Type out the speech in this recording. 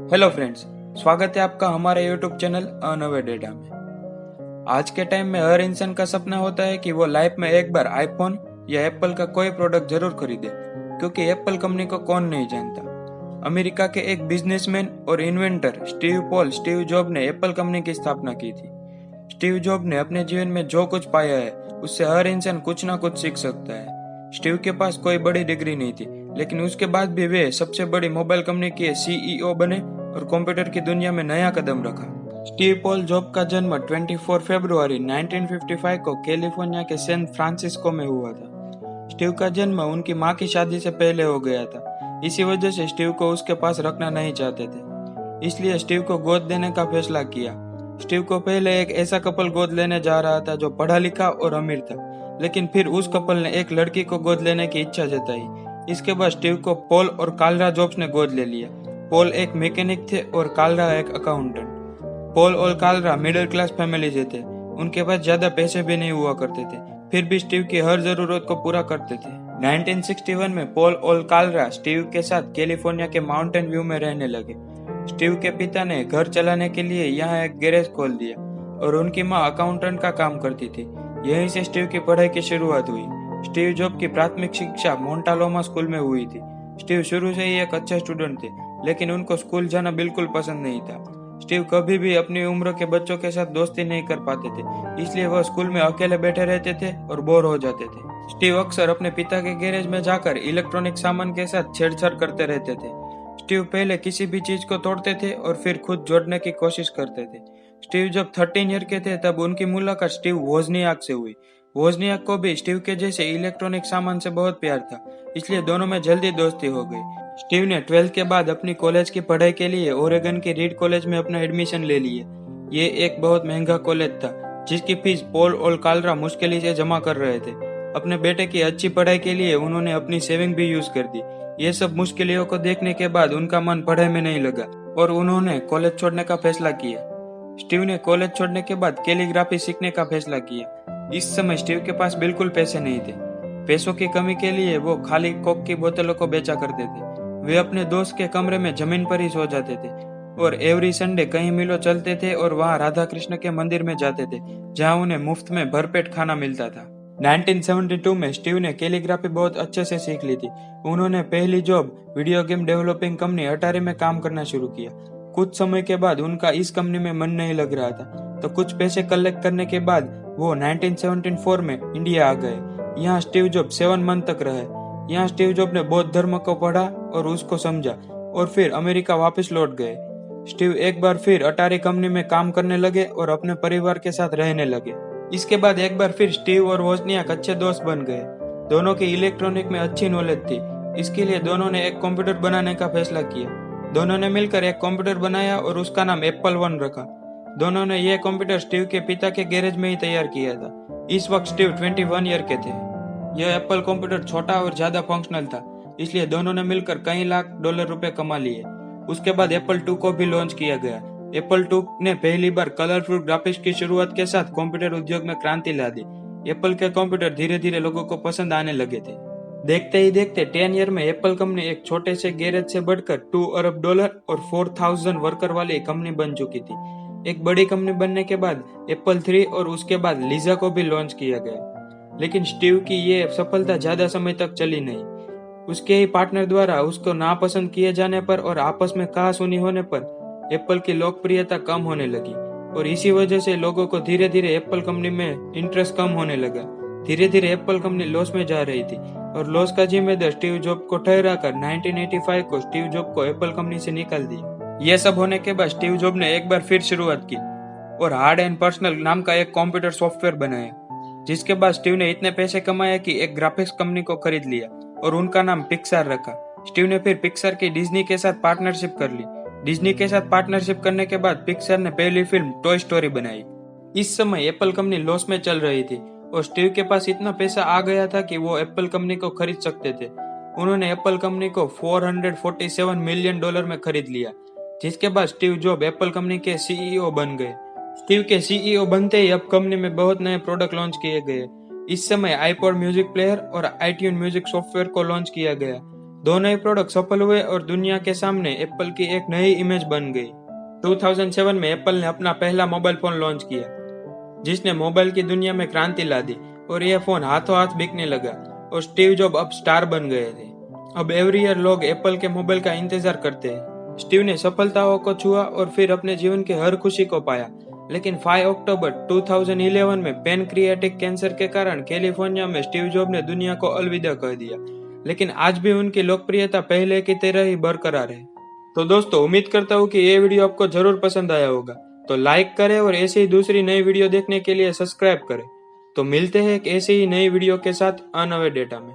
Hello friends, स्वागत है आपका हमारे यूट्यूब चैनल अनवे डेटा में। आज के टाइम में हर इंसान का सपना होता है कि वो लाइफ में एक बार आईफोन या एप्पल का कोई प्रोडक्ट जरूर खरीदे, क्योंकि एप्पल कंपनी को कौन नहीं जानता। अमेरिका के एक बिजनेसमैन और इन्वेंटर स्टीव जॉब ने एप्पल कंपनी की स्थापना की थी। स्टीव जॉब ने अपने जीवन में जो कुछ पाया है उससे हर इंसान कुछ ना कुछ सीख सकता है। स्टीव के पास कोई बड़ी डिग्री नहीं थी, लेकिन उसके बाद भी वे सबसे बड़ी मोबाइल कंपनी के सीईओ बने और कंप्यूटर की दुनिया में नया कदम रखा। स्टीव पॉल जॉब का जन्म 24 फरवरी 1955 को कैलिफोर्निया के सैन फ्रांसिस्को में हुआ था। स्टीव का जन्म उनकी मां की शादी से पहले हो गया था। इसी वजह से स्टीव को उसके पास रखना नहीं चाहते थे, इसलिए स्टीव को गोद देने का फैसला किया। स्टीव को पहले एक ऐसा कपल गोद लेने जा रहा था जो पढ़ा लिखा और अमीर था, लेकिन फिर उस कपल ने एक लड़की को गोद लेने की इच्छा जताई। इसके बाद स्टीव को पॉल और कालरा जॉब्स ने गोद ले लिया। पॉल एक मैकेनिक थे और कालरा एक अकाउंटेंट। पॉल और कालरा मिडिल क्लास फैमिली से थे, उनके पास ज्यादा पैसे भी नहीं हुआ करते थे, फिर भी स्टीव की हर जरूरत को पूरा करते थे। 1961 में पॉल और कालरा स्टीव के साथ कैलिफोर्निया के माउंटेन व्यू में रहने लगे। स्टीव के पिता ने घर चलाने के लिए यहाँ एक गैरेज खोल दिया और उनकी माँ अकाउंटेंट का काम करती थी। यहीं से स्टीव की पढ़ाई की शुरुआत हुई। स्टीव जॉब की प्राथमिक शिक्षा मोंटालोमा स्कूल में हुई थी। स्टीव शुरू से ही एक अच्छे स्टूडेंट थे, लेकिन उनको स्कूल जाना बिल्कुल पसंद नहीं था। स्टीव कभी भी अपनी उम्र के बच्चों के साथ दोस्ती नहीं कर पाते थे, इसलिए वह स्कूल में अकेले बैठे रहते थे और बोर हो जाते थे। स्टीव अक्सर अपने पिता के गैरेज में जाकर इलेक्ट्रॉनिक सामान के साथ छेड़छाड़ करते रहते थे। स्टीव पहले किसी भी चीज को तोड़ते थे और फिर खुद जोड़ने की कोशिश करते थे। स्टीव जब 13 ईयर के थे तब उनकी मुलाकात स्टीव वोजनियाक से हुई। वोजनियाक को भी स्टीव के जैसे इलेक्ट्रॉनिक सामान से बहुत प्यार था, इसलिए दोनों में जल्दी दोस्ती हो गई। स्टीव ने 12th के बाद अपनी कॉलेज की पढ़ाई के लिए ओरेगन के रीड कॉलेज में अपना एडमिशन ले लिया। ये एक बहुत महंगा कॉलेज था, जिसकी फीस पॉल और कालरा मुश्किल से जमा कर रहे थे। अपने बेटे की अच्छी पढ़ाई के लिए उन्होंने अपनी सेविंग भी यूज कर दी। ये सब मुश्किलों को देखने के बाद उनका मन पढ़ाई में नहीं लगा और उन्होंने कॉलेज छोड़ने का फैसला किया। स्टीव ने कॉलेज छोड़ने के बाद कैलीग्राफी सीखने का फैसला किया। इस समय स्टीव के पास बिल्कुल पैसे नहीं थे। पैसों की कमी के लिए वो खाली कोक की बोतलों को बेचा करते थे। वे अपने दोस्त के कमरे में जमीन पर ही सो जाते थे और एवरी संडे कहीं मिलो चलते थे और वहां राधा कृष्ण के मंदिर में जाते थे, जहां उन्हें मुफ्त में भरपेट खाना मिलता था। 1972 में स्टीव ने कैलीग्राफी बहुत अच्छे से सीख ली थी। उन्होंने पहली job video game developing company Atari में काम करना शुरू किया। कुछ समय के बाद उनका इस कंपनी में मन नहीं लग रहा था, तो कुछ पैसे कलेक्ट करने के बाद वो 1974 में इंडिया आ गए। यहाँ स्टीव जॉब 7 मंथ तक रहे। यहाँ स्टीव जॉब ने बौद्ध धर्म को पढ़ा और उसको समझा और फिर अमेरिका वापस लौट गए। स्टीव एक बार फिर अटारी कंपनी में काम करने लगे और अपने परिवार के साथ रहने लगे। इसके बाद एक बार फिर स्टीव और वोजनियाक अच्छे दोस्त बन गए। दोनों की इलेक्ट्रॉनिक में अच्छी नॉलेज थी, इसके लिए दोनों ने एक कंप्यूटर बनाने का फैसला किया। दोनों ने मिलकर एक कंप्यूटर बनाया और उसका नाम एप्पल 1 रखा। दोनों ने यह कंप्यूटर स्टीव के पिता के गैरेज में ही तैयार किया था। इस वक्त स्टीव 21 ईयर के थे। यह एप्पल कंप्यूटर छोटा और ज्यादा फंक्शनल था, इसलिए दोनों ने मिलकर कई लाख डॉलर रुपए कमा लिए। उसके बाद एप्पल 2 को भी लॉन्च किया गया। एप्पल 2 ने पहली बार कलरफुल ग्राफिक्स की शुरुआत के साथ कंप्यूटर उद्योग में क्रांति ला दी। एप्पल के कंप्यूटर धीरे धीरे लोगों को पसंद आने लगे थे। देखते ही देखते 10 ईयर में एप्पल कंपनी एक छोटे से गैरेज से बढ़कर $2 अरब और 4000 वर्कर वाली कंपनी बन चुकी थी। एक बड़ी कंपनी बनने के बाद एप्पल 3 और उसके बाद लीजा को भी लॉन्च किया गया, लेकिन स्टीव की ये सफलता ज्यादा समय तक चली नहीं। उसके ही पार्टनर द्वारा उसको नापसंद किए जाने पर और आपस में कहासुनी होने पर एप्पल की लोकप्रियता कम होने लगी और इसी वजह से लोगों को धीरे धीरे एप्पल कंपनी में इंटरेस्ट कम होने लगा। धीरे धीरे एप्पल कंपनी लॉस में जा रही थी और लॉस का जिम्मेदार स्टीव जॉब को ठहराकर 1985 को स्टीव जॉब को एप्पल कंपनी से निकाल दिया। यह सब होने के बाद स्टीव जॉब ने एक बार फिर शुरुआत की और हार्ड एंड पर्सनल नाम का एक कंप्यूटर सॉफ्टवेयर बनाया। जिसके बाद स्टीव ने इतने पैसे कमाए कि एक ग्राफिक्स कंपनी को खरीद लिया और उनका नाम पिक्सार रखा। स्टीव ने फिर पिक्सार की डिज्नी के साथ पार्टनरशिप कर ली। डिज्नी के साथ पार्टनरशिप करने के बाद पिक्सार ने पहली फिल्म टॉय स्टोरी बनाई। इस समय एप्पल कंपनी लॉस में चल रही थी और स्टीव के पास इतना पैसा आ गया था कि वो एप्पल कंपनी को खरीद सकते थे। उन्होंने एप्पल कंपनी को $447 मिलियन में खरीद लिया, जिसके बाद स्टीव जॉब एप्पल कंपनी के सीईओ बन गए। स्टीव के सीईओ बनते ही अब कंपनी में बहुत नए प्रोडक्ट लॉन्च किए गए। इस समय आईपॉड म्यूजिक प्लेयर और आईट्यून म्यूजिक सॉफ्टवेयर को लॉन्च किया गया। दो नए प्रोडक्ट सफल हुए और दुनिया के सामने एप्पल की एक नई इमेज बन गई। 2007 में एप्पल ने अपना पहला मोबाइल फोन लॉन्च किया, जिसने मोबाइल की दुनिया में क्रांति ला दी और यह फोन हाथों हाथ बिकने लगा और स्टीव जॉब अब स्टार बन गए थे। अब एवरी ईयर लोग एप्पल के मोबाइल का इंतजार करते हैं। स्टीव ने सफलताओं को छुआ और फिर अपने जीवन की हर खुशी को पाया, लेकिन 5 अक्टूबर 2011 में पैनक्रियाटिक कैंसर के कारण कैलिफोर्निया में स्टीव जॉब ने दुनिया को अलविदा कह दिया, लेकिन आज भी उनकी लोकप्रियता पहले की तरह ही बरकरार है। तो दोस्तों, उम्मीद करता हूँ कि ये वीडियो आपको जरूर पसंद आया होगा, तो लाइक करें और ऐसे ही दूसरी नई वीडियो देखने के लिए सब्सक्राइब करें। तो मिलते हैं एक ऐसी ही नई वीडियो के साथ अनअवे डेटा में।